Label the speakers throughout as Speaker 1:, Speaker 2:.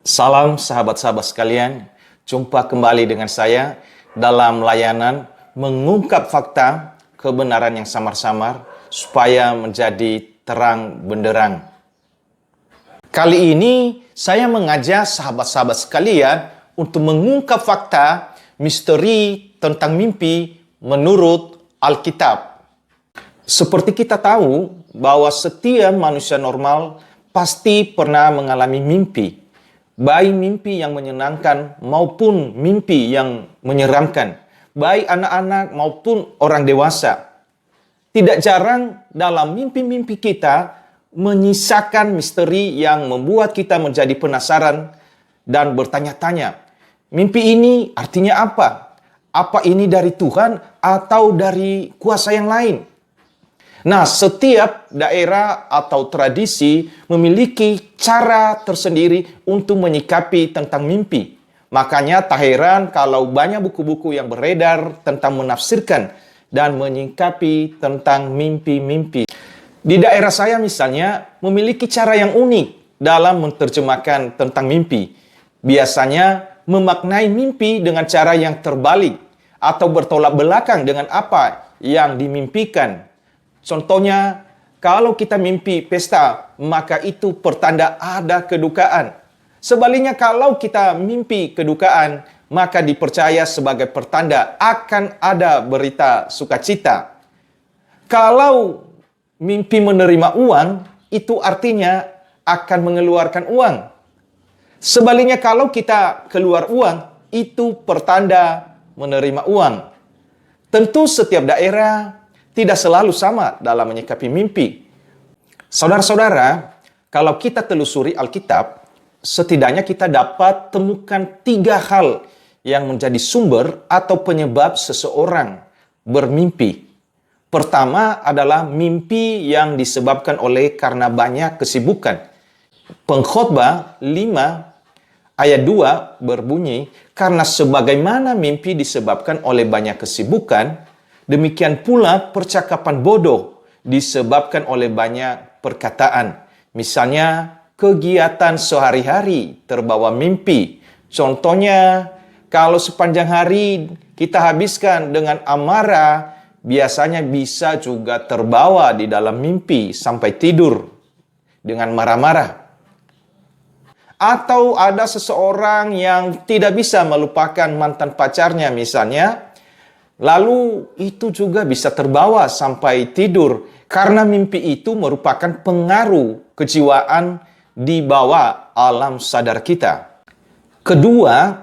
Speaker 1: Salam sahabat-sahabat sekalian, jumpa kembali dengan saya dalam layanan mengungkap fakta kebenaran yang samar-samar supaya menjadi terang benderang. Kali ini saya mengajak sahabat-sahabat sekalian untuk mengungkap fakta misteri tentang mimpi menurut Alkitab. Seperti kita tahu bahwa setiap manusia normal pasti pernah mengalami mimpi. Baik mimpi yang menyenangkan maupun mimpi yang menyeramkan. Baik anak-anak maupun orang dewasa. Tidak jarang dalam mimpi-mimpi kita menyisakan misteri yang membuat kita menjadi penasaran dan bertanya-tanya. Mimpi ini artinya apa? Apa ini dari Tuhan atau dari kuasa yang lain? Nah, setiap daerah atau tradisi memiliki cara tersendiri untuk menyikapi tentang mimpi. Makanya tak heran kalau banyak buku-buku yang beredar tentang menafsirkan dan menyikapi tentang mimpi-mimpi. Di daerah saya misalnya memiliki cara yang unik dalam menerjemahkan tentang mimpi. Biasanya memaknai mimpi dengan cara yang terbalik atau bertolak belakang dengan apa yang dimimpikan. Contohnya, kalau kita mimpi pesta, maka itu pertanda ada kedukaan. Sebaliknya, kalau kita mimpi kedukaan, maka dipercaya sebagai pertanda akan ada berita sukacita. Kalau mimpi menerima uang, itu artinya akan mengeluarkan uang. Sebaliknya, kalau kita keluar uang, itu pertanda menerima uang. Tentu setiap daerah tidak selalu sama dalam menyikapi mimpi. Saudara-saudara, kalau kita telusuri Alkitab, setidaknya kita dapat temukan 3 hal yang menjadi sumber atau penyebab seseorang bermimpi. Pertama adalah mimpi yang disebabkan oleh karena banyak kesibukan. Pengkhotbah 5 ayat 2 berbunyi, karena sebagaimana mimpi disebabkan oleh banyak kesibukan, demikian pula percakapan bodoh disebabkan oleh banyak perkataan. Misalnya, kegiatan sehari-hari terbawa mimpi. Contohnya, kalau sepanjang hari kita habiskan dengan amarah, biasanya bisa juga terbawa di dalam mimpi sampai tidur dengan marah-marah. Atau ada seseorang yang tidak bisa melupakan mantan pacarnya misalnya, lalu itu juga bisa terbawa sampai tidur karena mimpi itu merupakan pengaruh kejiwaan di bawah alam sadar kita. Kedua,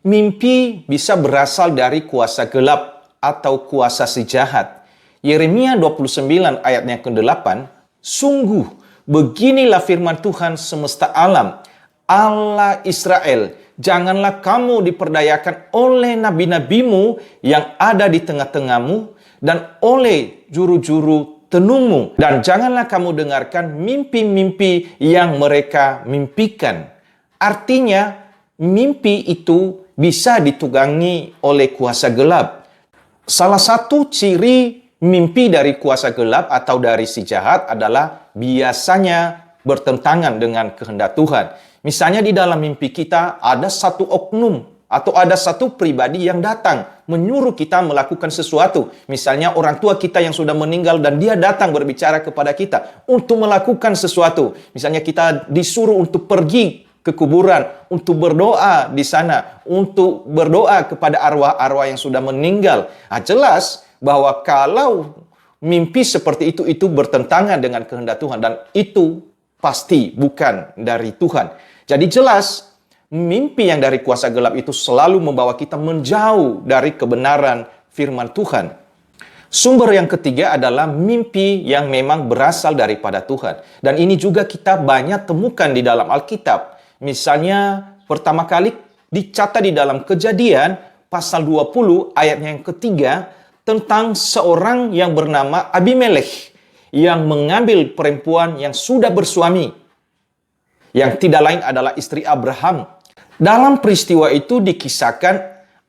Speaker 1: mimpi bisa berasal dari kuasa gelap atau kuasa si jahat. Yeremia 29 ayatnya ke-8, sungguh beginilah firman Tuhan semesta alam, Allah Israel, janganlah kamu diperdayakan oleh nabi-nabimu yang ada di tengah-tengahmu dan oleh juru-juru tenungmu. Dan janganlah kamu dengarkan mimpi-mimpi yang mereka mimpikan. Artinya, mimpi itu bisa ditunggangi oleh kuasa gelap. Salah satu ciri mimpi dari kuasa gelap atau dari si jahat adalah biasanya bertentangan dengan kehendak Tuhan. Misalnya di dalam mimpi kita ada satu oknum atau ada satu pribadi yang datang menyuruh kita melakukan sesuatu. Misalnya orang tua kita yang sudah meninggal dan dia datang berbicara kepada kita untuk melakukan sesuatu. Misalnya kita disuruh untuk pergi ke kuburan, untuk berdoa di sana, untuk berdoa kepada arwah-arwah yang sudah meninggal. Jelas bahwa kalau mimpi seperti itu bertentangan dengan kehendak Tuhan dan itu pasti bukan dari Tuhan. Jadi jelas, mimpi yang dari kuasa gelap itu selalu membawa kita menjauh dari kebenaran firman Tuhan. Sumber yang ketiga adalah mimpi yang memang berasal daripada Tuhan. Dan ini juga kita banyak temukan di dalam Alkitab. Misalnya, pertama kali dicatat di dalam Kejadian, pasal 20 ayatnya yang ketiga, tentang seorang yang bernama Abimelekh yang mengambil perempuan yang sudah bersuami, yang tidak lain adalah istri Abraham. Dalam peristiwa itu dikisahkan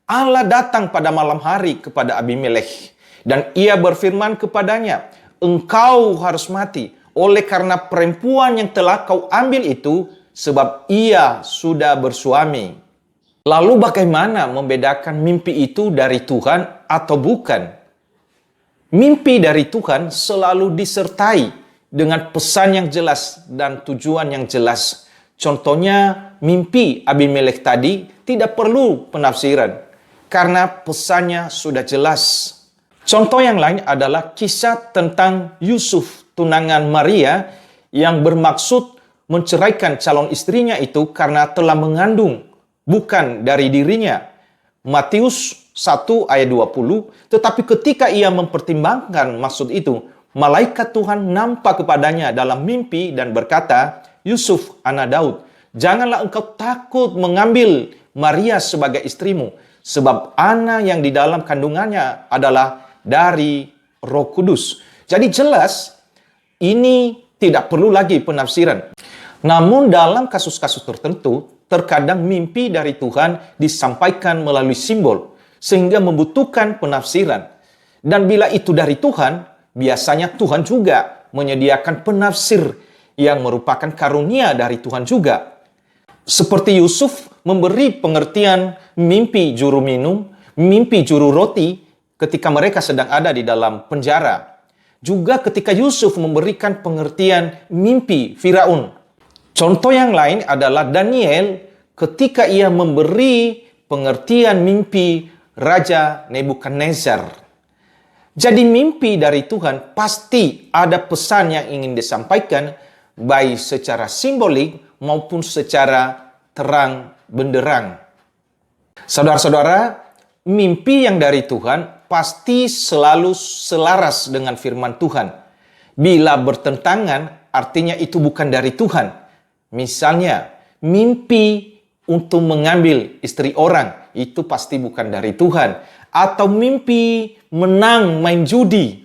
Speaker 1: Allah datang pada malam hari kepada Abimelekh dan ia berfirman kepadanya, engkau harus mati oleh karena perempuan yang telah kau ambil itu sebab ia sudah bersuami. Lalu bagaimana membedakan mimpi itu dari Tuhan atau bukan? Mimpi dari Tuhan selalu disertai dengan pesan yang jelas dan tujuan yang jelas. Contohnya, mimpi Abimelek tadi tidak perlu penafsiran karena pesannya sudah jelas. Contoh yang lain adalah kisah tentang Yusuf, tunangan Maria, yang bermaksud menceraikan calon istrinya itu karena telah mengandung, bukan dari dirinya. Matius 1 ayat 20, tetapi ketika ia mempertimbangkan maksud itu, malaikat Tuhan nampak kepadanya dalam mimpi dan berkata, Yusuf, anak Daud, janganlah engkau takut mengambil Maria sebagai istrimu, sebab anak yang di dalam kandungannya adalah dari Roh Kudus. Jadi jelas, ini tidak perlu lagi penafsiran. Namun dalam kasus-kasus tertentu, terkadang mimpi dari Tuhan disampaikan melalui simbol, sehingga membutuhkan penafsiran. Dan bila itu dari Tuhan, biasanya Tuhan juga menyediakan penafsir yang merupakan karunia dari Tuhan juga. Seperti Yusuf memberi pengertian mimpi juru minum, mimpi juru roti ketika mereka sedang ada di dalam penjara. Juga ketika Yusuf memberikan pengertian mimpi Firaun. Contoh yang lain adalah Daniel ketika ia memberi pengertian mimpi Raja Nebukadnezar. Jadi mimpi dari Tuhan pasti ada pesan yang ingin disampaikan, baik secara simbolik maupun secara terang benderang. Saudara-saudara, mimpi yang dari Tuhan pasti selalu selaras dengan firman Tuhan. Bila bertentangan, artinya itu bukan dari Tuhan. Misalnya, mimpi untuk mengambil istri orang, itu pasti bukan dari Tuhan. Atau mimpi menang main judi,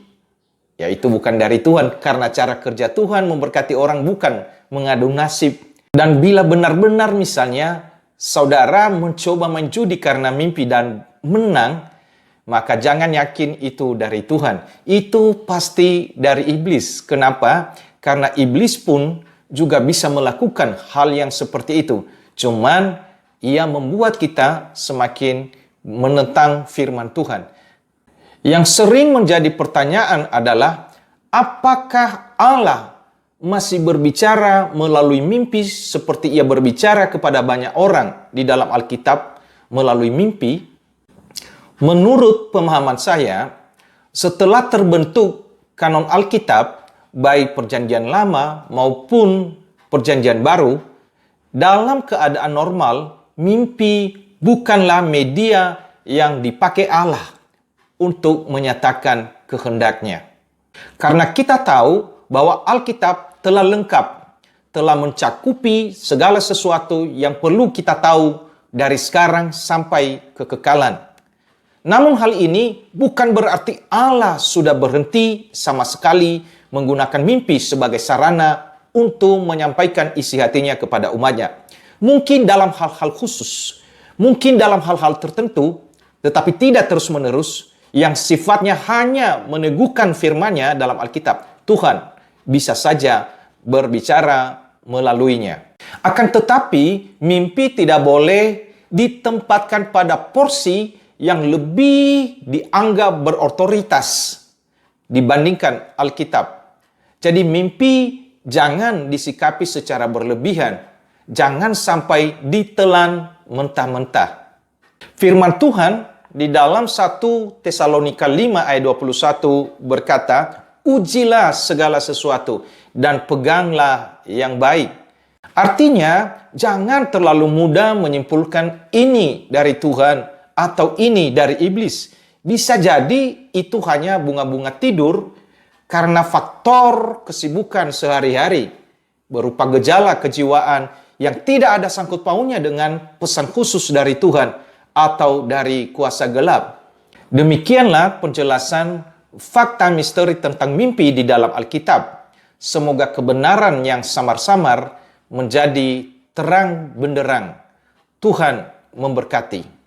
Speaker 1: ya itu bukan dari Tuhan. Karena cara kerja Tuhan memberkati orang bukan mengadu nasib. Dan bila benar-benar misalnya saudara mencoba main judi karena mimpi dan menang, maka jangan yakin itu dari Tuhan. Itu pasti dari iblis. Kenapa? Karena iblis pun juga bisa melakukan hal yang seperti itu. Cuman ia membuat kita semakin menentang firman Tuhan. Yang sering menjadi pertanyaan adalah, apakah Allah masih berbicara melalui mimpi seperti ia berbicara kepada banyak orang di dalam Alkitab melalui mimpi? Menurut pemahaman saya, setelah terbentuk kanon Alkitab, baik Perjanjian Lama maupun Perjanjian Baru, dalam keadaan normal, mimpi bukanlah media yang dipakai Allah untuk menyatakan kehendaknya. Karena kita tahu bahwa Alkitab telah lengkap, telah mencakupi segala sesuatu yang perlu kita tahu dari sekarang sampai kekekalan. Namun hal ini bukan berarti Allah sudah berhenti sama sekali menggunakan mimpi sebagai sarana untuk menyampaikan isi hatinya kepada umatnya. Mungkin dalam hal-hal khusus, mungkin dalam hal-hal tertentu, tetapi tidak terus-menerus, yang sifatnya hanya meneguhkan firman-Nya dalam Alkitab. Tuhan bisa saja berbicara melaluinya. Akan tetapi, mimpi tidak boleh ditempatkan pada porsi yang lebih dianggap berotoritas dibandingkan Alkitab. Jadi mimpi jangan disikapi secara berlebihan. Jangan sampai ditelan mentah-mentah. Firman Tuhan di dalam 1 Tesalonika 5 ayat 21 berkata, ujilah segala sesuatu dan peganglah yang baik. Artinya, jangan terlalu mudah menyimpulkan ini dari Tuhan atau ini dari iblis. Bisa jadi itu hanya bunga-bunga tidur karena faktor kesibukan sehari-hari berupa gejala kejiwaan yang tidak ada sangkut pautnya dengan pesan khusus dari Tuhan atau dari kuasa gelap. Demikianlah penjelasan fakta misteri tentang mimpi di dalam Alkitab. Semoga kebenaran yang samar-samar menjadi terang benderang. Tuhan memberkati.